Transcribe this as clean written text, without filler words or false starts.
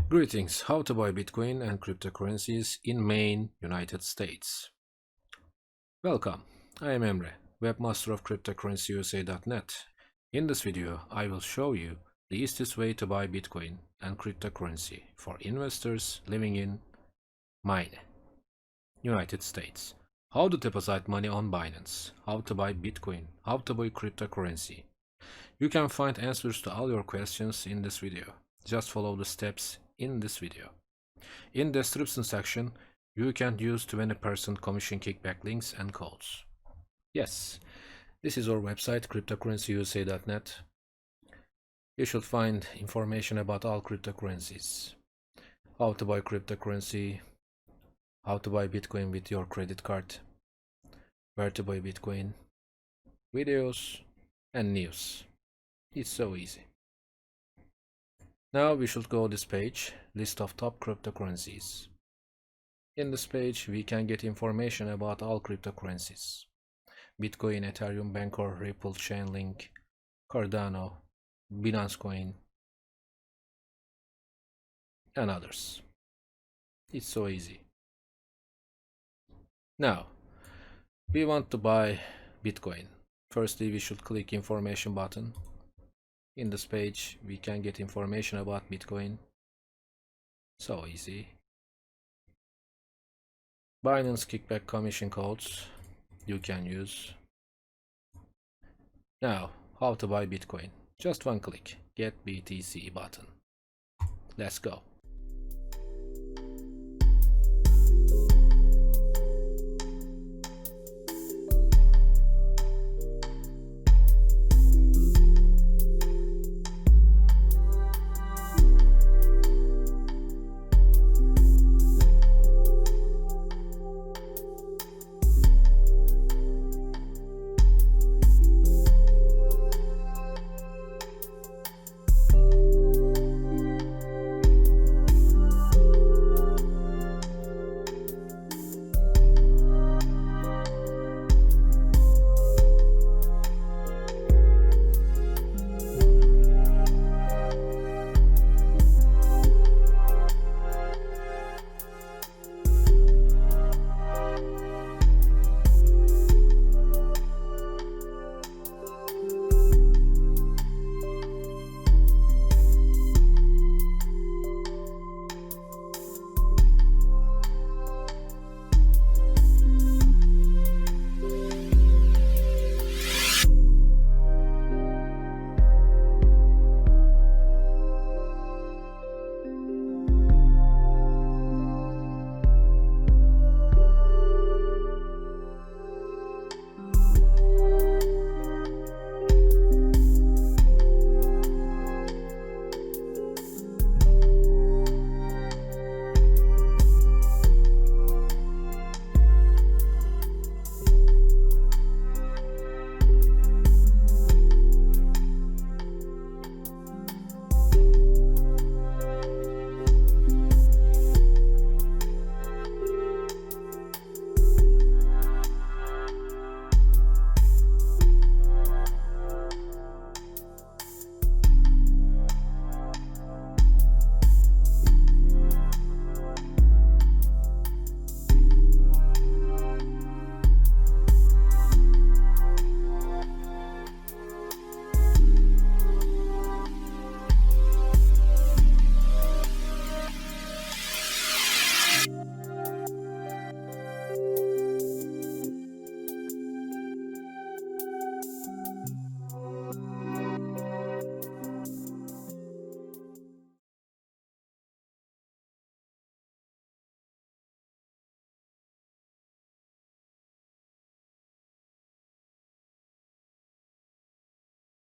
Greetings, how to buy Bitcoin and cryptocurrencies in Maine, United States. Welcome, I am Emre, webmaster of cryptocurrencyusa.net. In this video, I will show you the easiest way to buy Bitcoin and cryptocurrency for investors living in Maine, United States. How to deposit money on Binance, how to buy Bitcoin, how to buy cryptocurrency. You can find answers to all your questions in this video. Just follow the steps in this video. In the description section, you can use 20% commission kickback links and codes. Yes, this is our website, cryptocurrencyusa.net. You should find information about all cryptocurrencies. How to buy cryptocurrency, how to buy Bitcoin with your credit card, where to buy Bitcoin, videos and news. It's so easy. Now we should go this page, list of top cryptocurrencies. In this page we can get information about all cryptocurrencies. Bitcoin, Ethereum, Bancor, Ripple, Chainlink, Cardano, Binance Coin, and others. It's so easy. Now, we want to buy Bitcoin. Firstly, we should click information button. In this page, we can get information about Bitcoin. So easy. Binance Kickback commission codes you can use. Now, how to buy Bitcoin? Just one click, get BTC button. Let's go.